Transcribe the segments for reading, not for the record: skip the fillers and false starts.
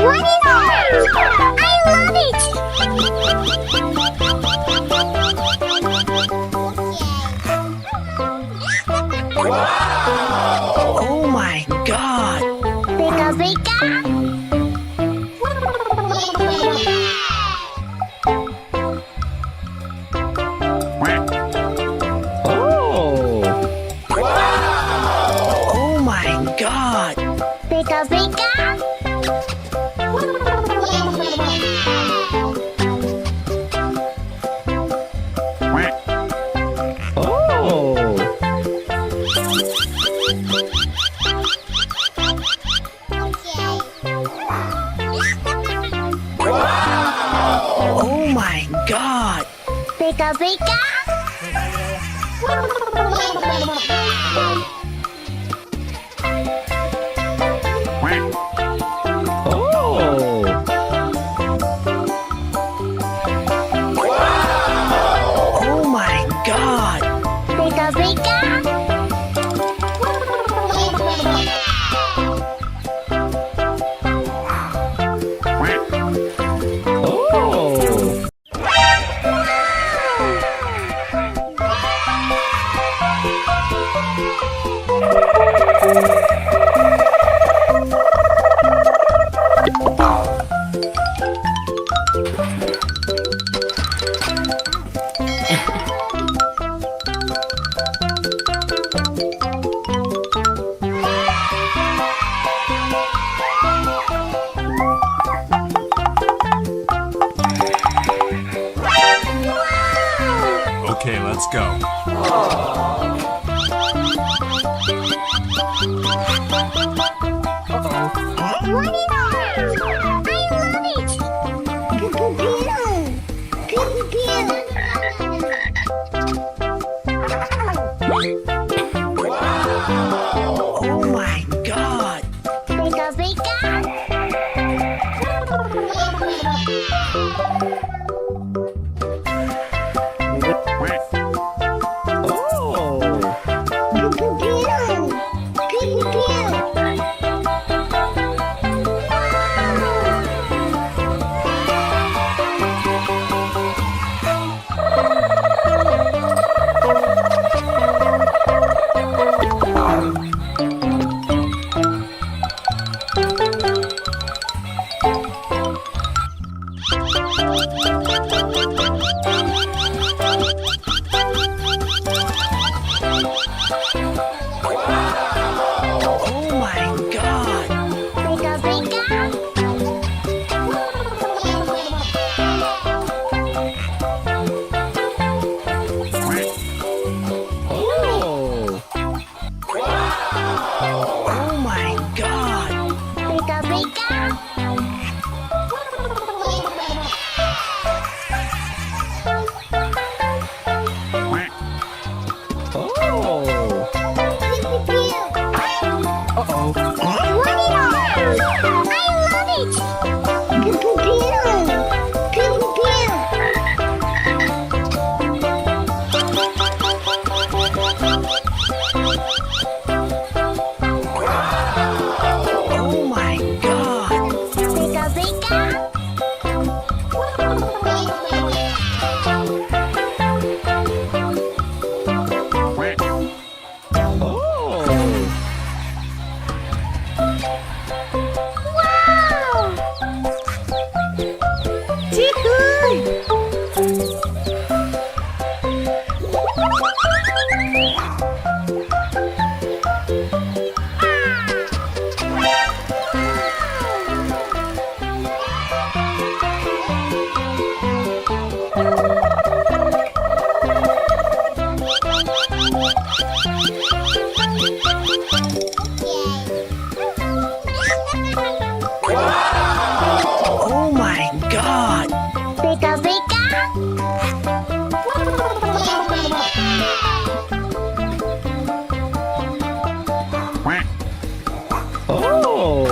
What is that? I love it! Oh my god! Beka beka! Oh! Oh my god! Beka beka! Oh my god! Beka beka! Oh! Oh my god! Beka beka! Oh! Okay, let's go. What is that? I love it! Oh my god! Beka beka! Oh! Oh my god! Pika pika. Oh!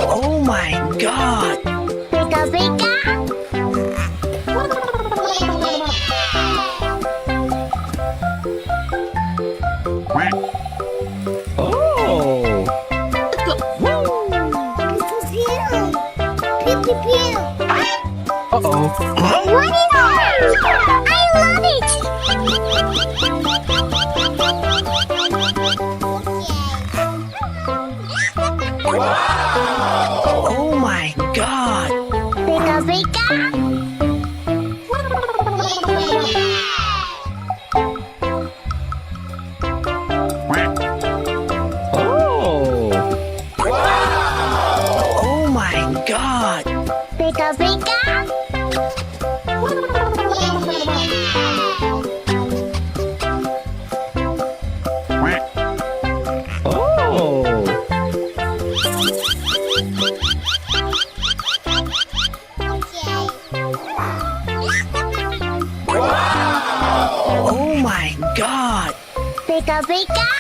Oh my god! Pika pika. Oh! Pew pew pew. Uh-oh. What is that? I love it. Oh my god! Pika pika. Oh! Oh my god! Pika pika. Oh! Oh my god! Pika pika.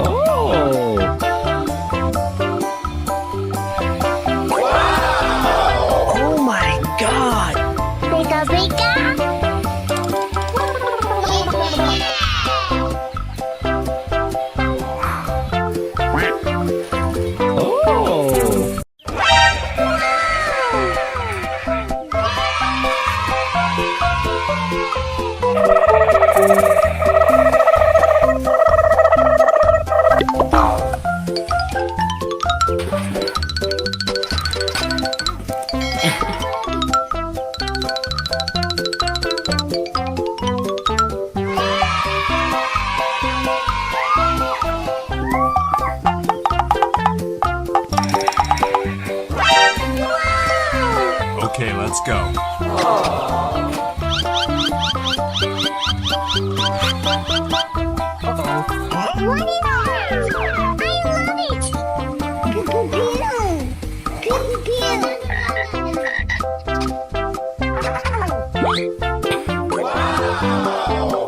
Oh! Oh my god! Pika pika. Oh! Okay, let's go. What is that? I love it. Pew pew pew. Pew pew pew.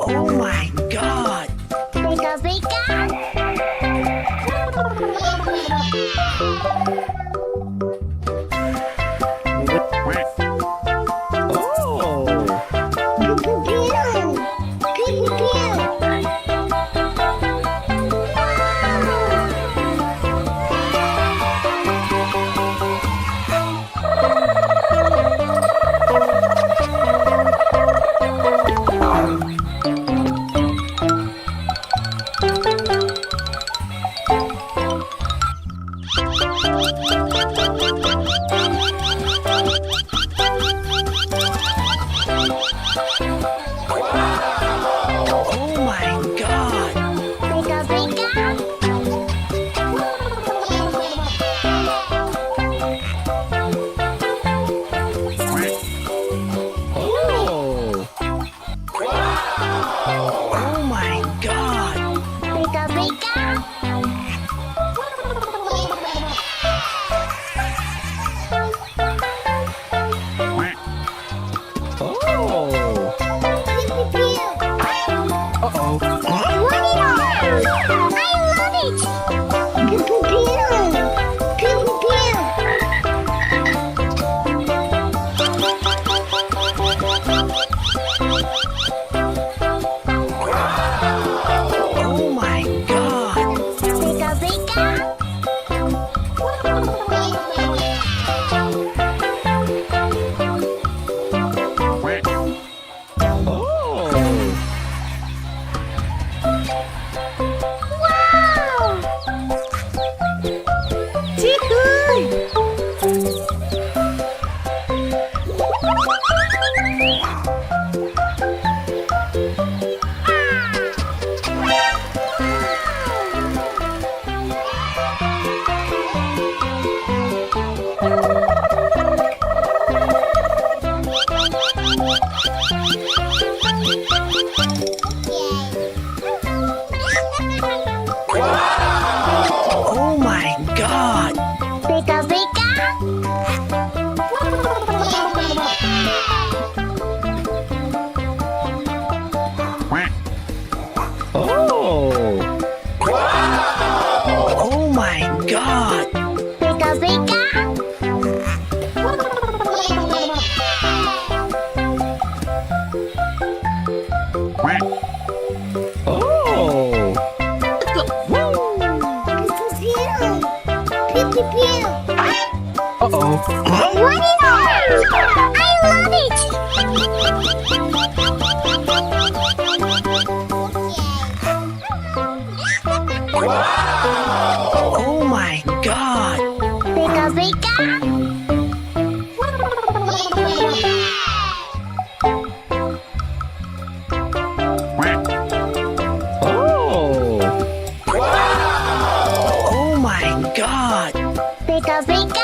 Oh my god! Pika pika. Oh! Pew pew pew. Pew pew pew. What is that? I love it! Oh my god! Beka beka! Oh! Oh my god! Beka beka!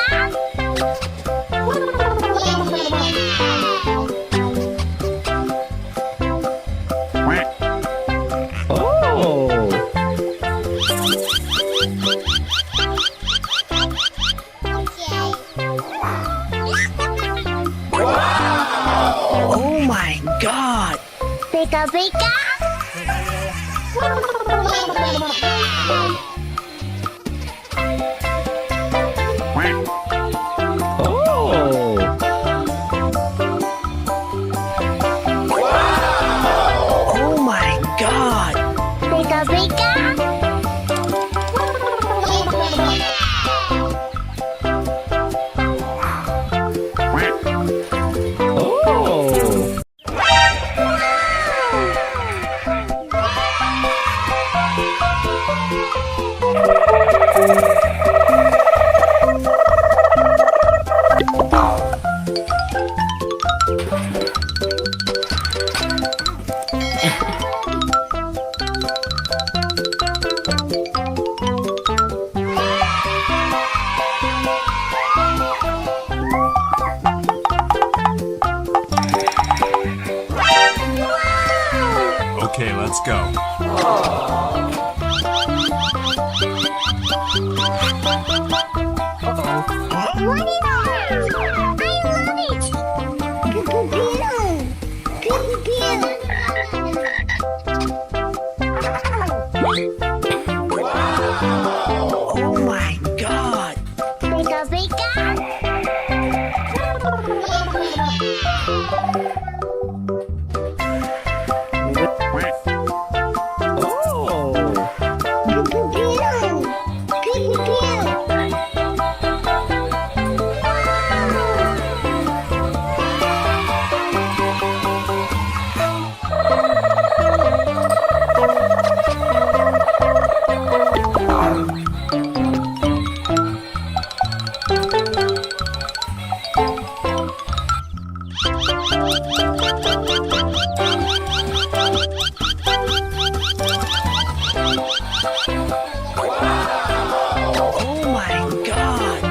Oh! Oh my god! Beka beka! Oh! Oh my god! Beka beka! Oh! Okay, let's go. What is that? I love it! Pew, pew, pew. Oh my god! Beka beka! Oh! Pew, pew, pew. Pew, pew, pew.